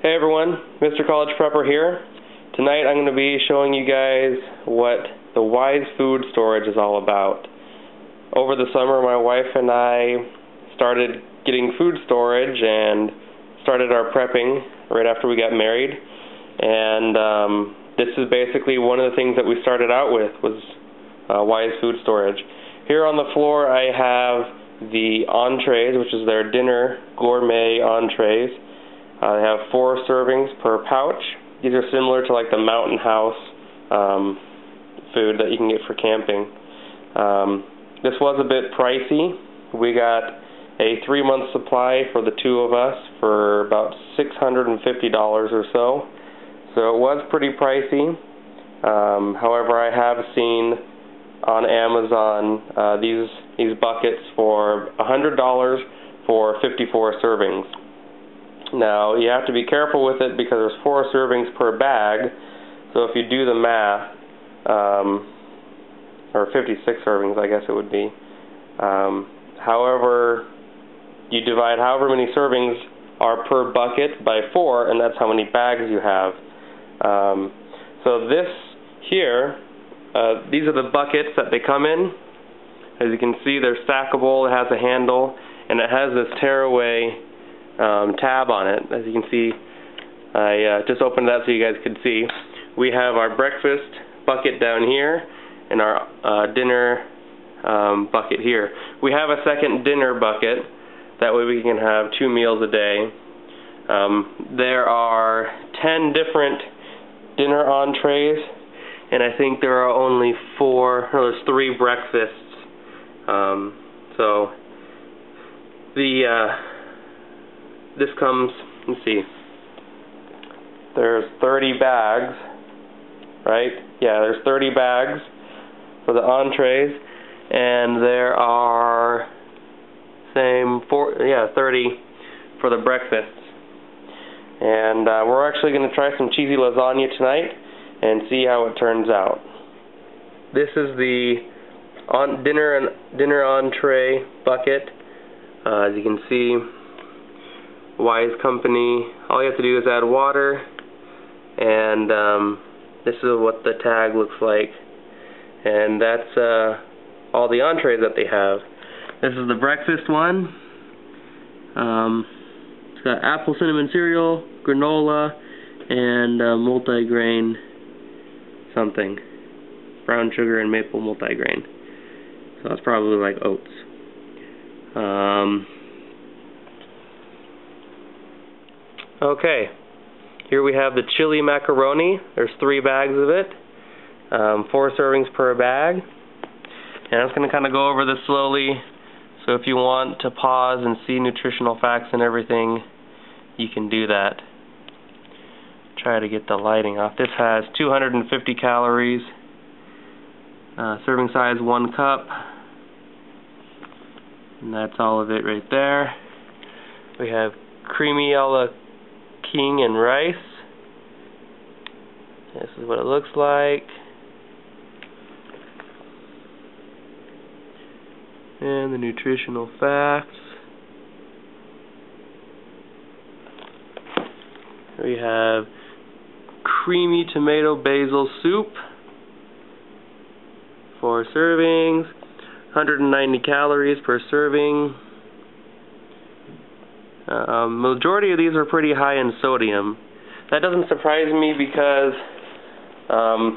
Hey everyone, Mr. College Prepper here. Tonight I'm going to be showing you guys what the Wise Food Storage is all about. Over the summer my wife and I started getting food storage and started our prepping right after we got married. And this is basically one of the things that we started out with was Wise Food Storage. Here on the floor I have the entrees, which is their dinner gourmet entrees. They have 4 servings per pouch. These are similar to like the Mountain House food that you can get for camping. This was a bit pricey. We got a 3-month supply for the 2 of us for about $650 or so. So it was pretty pricey. However, I have seen on Amazon these buckets for $100 for 54 servings. Now, you have to be careful with it because there's 4 servings per bag, so if you do the math, or 56 servings I guess it would be, however, you divide however many servings are per bucket by 4, and that's how many bags you have. So this here, these are the buckets that they come in. As you can see, they're stackable, it has a handle, and it has this tearaway tab on it. As you can see, I just opened that so you guys could see. We have our breakfast bucket down here and our dinner bucket here. We have a second dinner bucket, that way we can have 2 meals a day. There are 10 different dinner entrees, and I think there are only 3 breakfasts. So this comes, let's see, there's 30 bags, right? Yeah, there's 30 bags for the entrees, and there are 30 for the breakfasts. And we're actually going to try some cheesy lasagna tonight and see how it turns out. This is the dinner entree bucket. As you can see, Wise Company. All you have to do is add water, and this is what the tag looks like, and that's all the entrees that they have. This is the breakfast one. It's got apple cinnamon cereal, granola, and multigrain something, brown sugar and maple multigrain. So that's probably like oats. Okay, here we have the chili macaroni. There's 3 bags of it, 4 servings per bag. And I'm just going to kind of go over this slowly, so if you want to pause and see nutritional facts and everything, you can do that. Try to get the lighting off. This has 250 calories, serving size 1 cup, and that's all of it right there. We have creamy a la king and rice. This is what it looks like. And the nutritional facts. We have creamy tomato basil soup, 4 servings, 190 calories per serving. Majority of these are pretty high in sodium. That doesn't surprise me because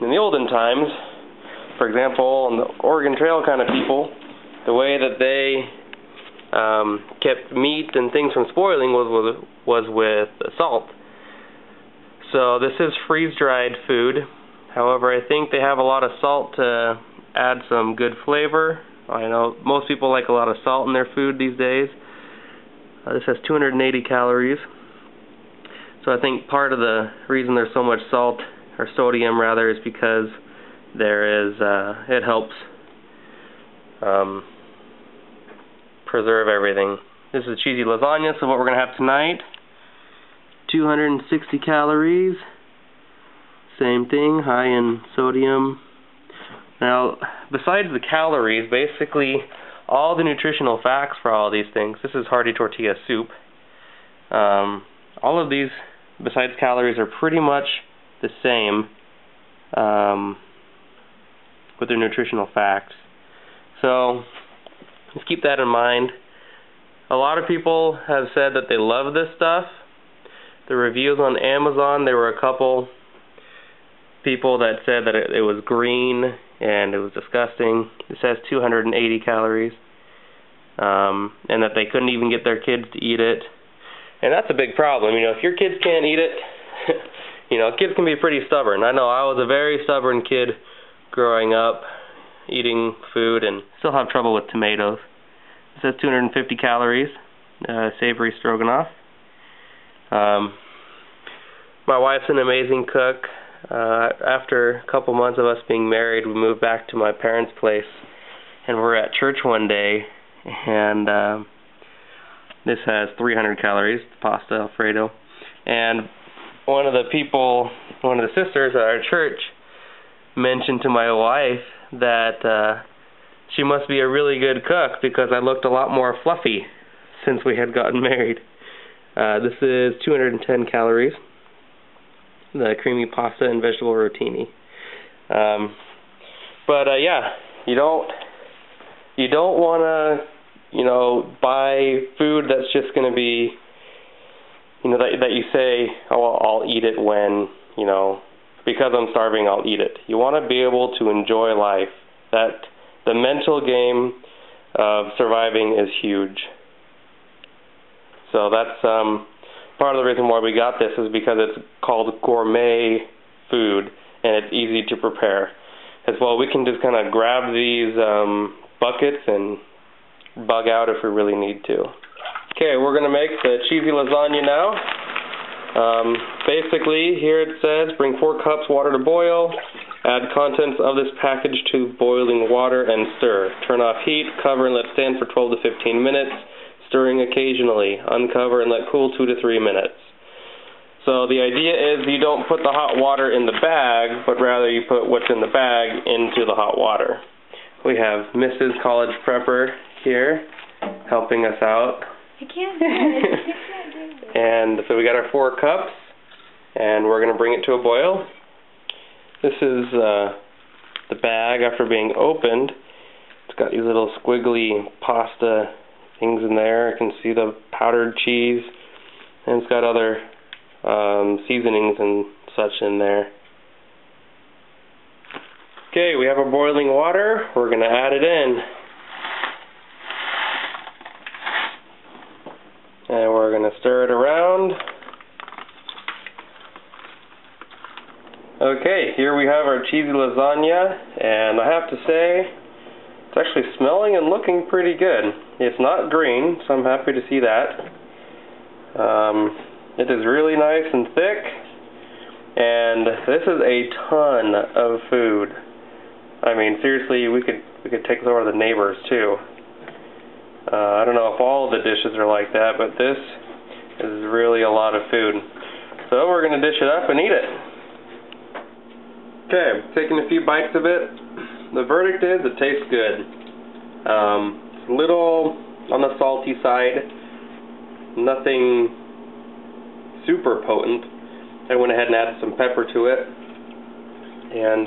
in the olden times, for example, on the Oregon Trail kind of people, the way that they kept meat and things from spoiling was with salt. So this is freeze-dried food. However, I think they have a lot of salt to add some good flavor. I know most people like a lot of salt in their food these days. This has 280 calories. So I think part of the reason there's so much salt, or sodium rather, is because there is it helps preserve everything. This is cheesy lasagna, so what we're going to have tonight, 260 calories, same thing, high in sodium. Now, besides the calories, basically all the nutritional facts for all these things, this is hearty tortilla soup. All of these besides calories, are pretty much the same with their nutritional facts. So just keep that in mind. A lot of people have said that they love this stuff. The reviews on Amazon, there were a couple people that said that it was green and it was disgusting. It says 280 calories. And that they couldn't even get their kids to eat it. And that's a big problem. You know, if your kids can't eat it, you know, kids can be pretty stubborn. I know I was a very stubborn kid growing up, eating food, and still have trouble with tomatoes. It says 250 calories, savory stroganoff. My wife's an amazing cook. After a couple months of us being married, we moved back to my parents' place, and we're at church one day, and this has 300 calories, pasta Alfredo. And one of the sisters at our church mentioned to my wife that she must be a really good cook because I looked a lot more fluffy since we had gotten married. This is 210 calories, the creamy pasta and vegetable rotini. Yeah, you don't want to, you know, buy food that's just going to be, you know, that you say, oh, I'll eat it when, you know, because I'm starving, I'll eat it. You want to be able to enjoy life. That the mental game of surviving is huge. So that's part of the reason why we got this, is because it's called gourmet food and it's easy to prepare. As well, we can just kind of grab these buckets and bug out if we really need to. Okay, we're going to make the cheesy lasagna now. Basically, here it says, bring 4 cups water to boil. Add contents of this package to boiling water and stir. Turn off heat, cover and let stand for 12 to 15 minutes, stirring occasionally. Uncover and let cool 2 to 3 minutes. So the idea is you don't put the hot water in the bag, but rather you put what's in the bag into the hot water. We have Mrs. College Prepper here helping us out. I can't do it. And so we got our 4 cups, and we're going to bring it to a boil. This is the bag after being opened. It's got these little squiggly pasta things in there. I can see the powdered cheese, and it's got other seasonings and such in there. Okay, we have our boiling water. We're going to add it in. And we're going to stir it around. Okay, here we have our cheesy lasagna, and I have to say, it's actually smelling and looking pretty good. It's not green, so I'm happy to see that. It is really nice and thick, and this is a ton of food. I mean, seriously, we could take this over to the neighbors too. I don't know if all of the dishes are like that, but this is really a lot of food. So we're going to dish it up and eat it. Okay, taking a few bites of it. The verdict is it tastes good. It's a little on the salty side. Nothing super potent. I went ahead and added some pepper to it. And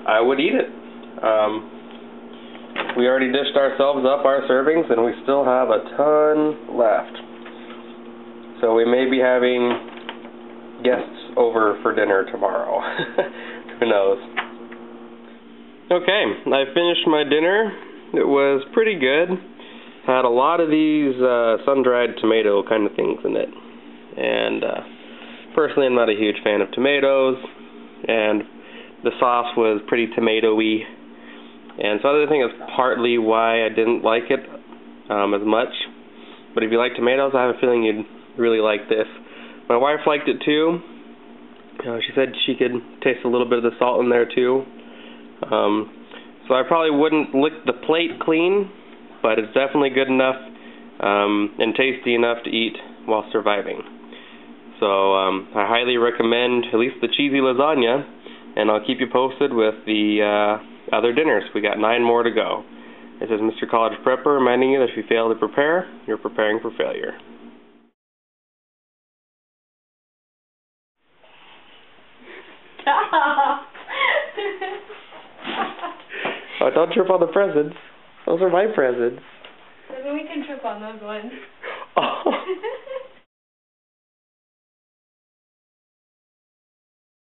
I would eat it. We already dished ourselves up our servings, and we still have a ton left. So we may be having guests over for dinner tomorrow. Who knows? Okay, I finished my dinner. It was pretty good. Had a lot of these sun-dried tomato kind of things in it. And personally, I'm not a huge fan of tomatoes, and the sauce was pretty tomato-y. And so I think it's partly why I didn't like it as much. But if you like tomatoes, I have a feeling you'd really like this. My wife liked it too. She said she could taste a little bit of the salt in there too. So I probably wouldn't lick the plate clean, but it's definitely good enough and tasty enough to eat while surviving. So I highly recommend at least the cheesy lasagna, and I'll keep you posted with the other dinners. We got 9 more to go. This is Mr. College Prepper reminding you that if you fail to prepare, you're preparing for failure. Stop. Oh, don't trip on the presents. Those are my presents. Maybe we can trip on those ones. Oh.